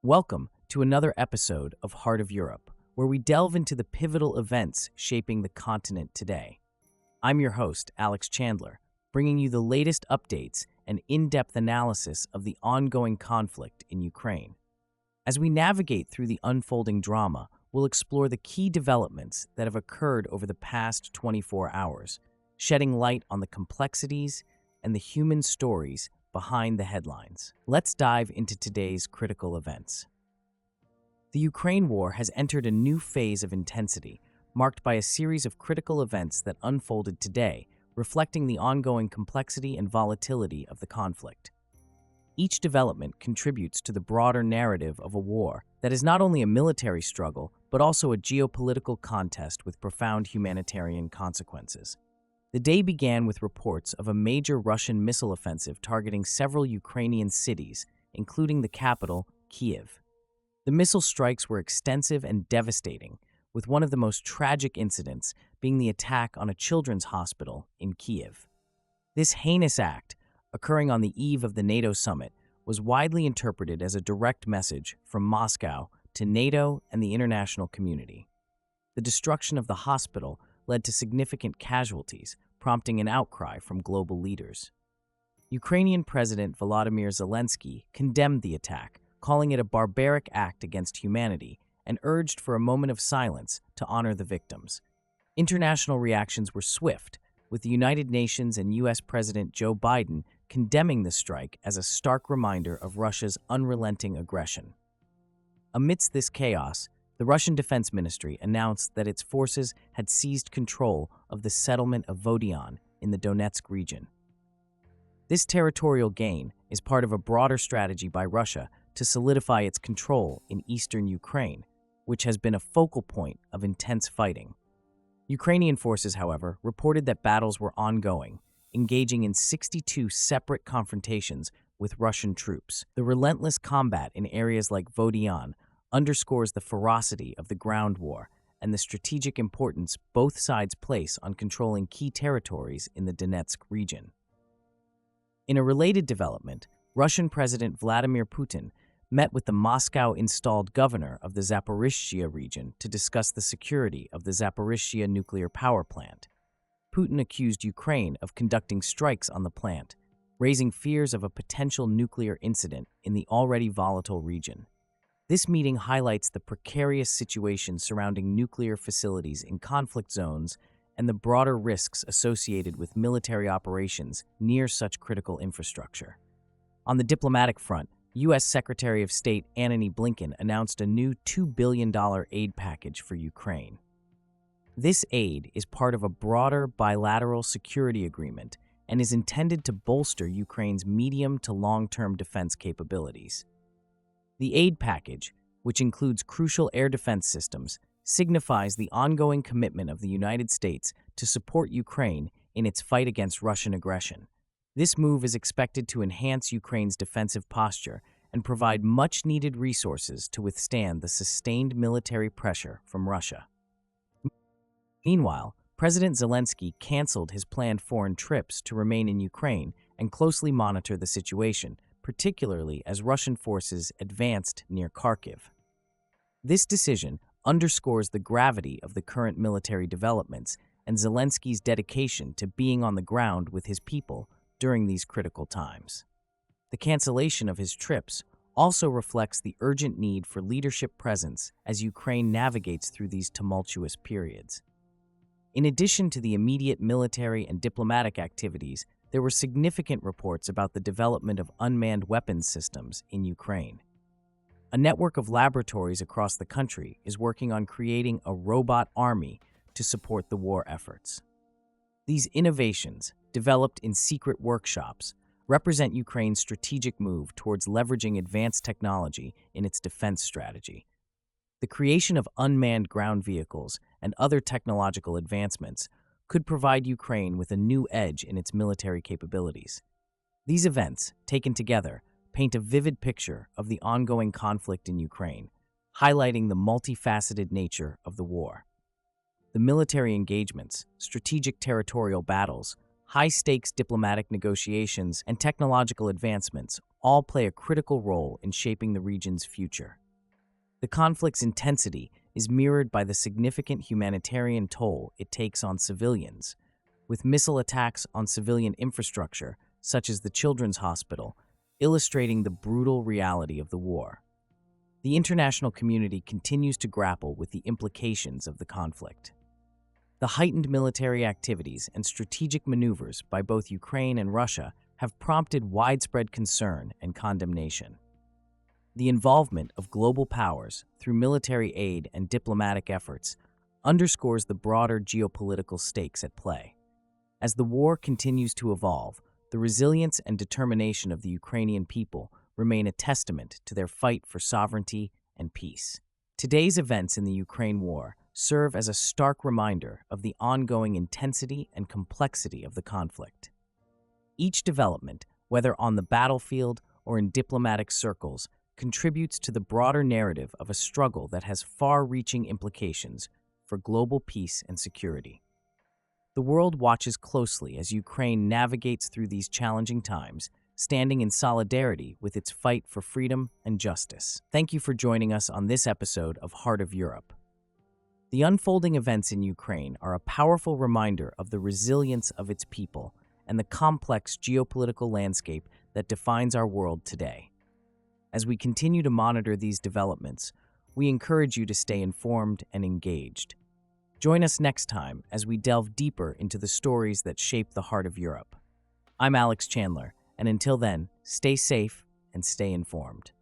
Welcome to another episode of Heart of Europe, where we delve into the pivotal events shaping the continent today. I'm your host, Alex Chandler, bringing you the latest updates and in-depth analysis of the ongoing conflict in Ukraine. As we navigate through the unfolding drama, we'll explore the key developments that have occurred over the past 24 hours, shedding light on the complexities and the human stories behind the headlines. Let's dive into today's critical events. The Ukraine war has entered a new phase of intensity, marked by a series of critical events that unfolded today, reflecting the ongoing complexity and volatility of the conflict. Each development contributes to the broader narrative of a war that is not only a military struggle, but also a geopolitical contest with profound humanitarian consequences. The day began with reports of a major Russian missile offensive targeting several Ukrainian cities, including the capital, Kyiv. The missile strikes were extensive and devastating, with one of the most tragic incidents being the attack on a children's hospital in Kyiv. This heinous act, occurring on the eve of the NATO Summit, was widely interpreted as a direct message from Moscow to NATO and the international community. The destruction of the hospital led to significant casualties, prompting an outcry from global leaders. Ukrainian President Volodymyr Zelensky condemned the attack, calling it a barbaric act against humanity, and urged for a moment of silence to honor the victims. International reactions were swift, with the United Nations and U.S. President Joe Biden condemning the strike as a stark reminder of Russia's unrelenting aggression. Amidst this chaos, the Russian Defense Ministry announced that its forces had seized control of the settlement of Vodiane in the Donetsk region. This territorial gain is part of a broader strategy by Russia to solidify its control in eastern Ukraine, which has been a focal point of intense fighting. Ukrainian forces, however, reported that battles were ongoing, engaging in 62 separate confrontations with Russian troops. The relentless combat in areas like Vodiane underscores the ferocity of the ground war and the strategic importance both sides place on controlling key territories in the Donetsk region. In a related development, Russian President Vladimir Putin met with the Moscow-installed governor of the Zaporizhzhia region to discuss the security of the Zaporizhzhia Nuclear Power Plant. Putin accused Ukraine of conducting strikes on the plant, raising fears of a potential nuclear incident in the already volatile region. This meeting highlights the precarious situation surrounding nuclear facilities in conflict zones and the broader risks associated with military operations near such critical infrastructure. On the diplomatic front, U.S. Secretary of State Antony Blinken announced a new $2 billion aid package for Ukraine. This aid is part of a broader bilateral security agreement and is intended to bolster Ukraine's medium to long-term defense capabilities. The aid package, which includes crucial air defense systems, signifies the ongoing commitment of the United States to support Ukraine in its fight against Russian aggression. This move is expected to enhance Ukraine's defensive posture and provide much-needed resources to withstand the sustained military pressure from Russia. Meanwhile, President Zelensky canceled his planned foreign trips to remain in Ukraine and closely monitor the situation, particularly as Russian forces advanced near Kharkiv. This decision underscores the gravity of the current military developments and Zelensky's dedication to being on the ground with his people during these critical times. The cancellation of his trips also reflects the urgent need for leadership presence as Ukraine navigates through these tumultuous periods. In addition to the immediate military and diplomatic activities, there were significant reports about the development of unmanned weapons systems in Ukraine. A network of laboratories across the country is working on creating a robot army to support the war efforts. These innovations, developed in secret workshops, represent Ukraine's strategic move towards leveraging advanced technology in its defense strategy. The creation of unmanned ground vehicles and other technological advancements could provide Ukraine with a new edge in its military capabilities. These events, taken together, paint a vivid picture of the ongoing conflict in Ukraine, highlighting the multifaceted nature of the war. The military engagements, strategic territorial battles, high-stakes diplomatic negotiations, and technological advancements all play a critical role in shaping the region's future. The conflict's intensity is mirrored by the significant humanitarian toll it takes on civilians, with missile attacks on civilian infrastructure, such as the Children's Hospital, illustrating the brutal reality of the war. The international community continues to grapple with the implications of the conflict. The heightened military activities and strategic maneuvers by both Ukraine and Russia have prompted widespread concern and condemnation. The involvement of global powers through military aid and diplomatic efforts underscores the broader geopolitical stakes at play. As the war continues to evolve, the resilience and determination of the Ukrainian people remain a testament to their fight for sovereignty and peace. Today's events in the Ukraine war serve as a stark reminder of the ongoing intensity and complexity of the conflict. Each development, whether on the battlefield or in diplomatic circles, contributes to the broader narrative of a struggle that has far-reaching implications for global peace and security. The world watches closely as Ukraine navigates through these challenging times, standing in solidarity with its fight for freedom and justice. Thank you for joining us on this episode of Heart of Europe. The unfolding events in Ukraine are a powerful reminder of the resilience of its people and the complex geopolitical landscape that defines our world today. As we continue to monitor these developments, we encourage you to stay informed and engaged. Join us next time as we delve deeper into the stories that shape the heart of Europe. I'm Alex Chandler, and until then, stay safe and stay informed.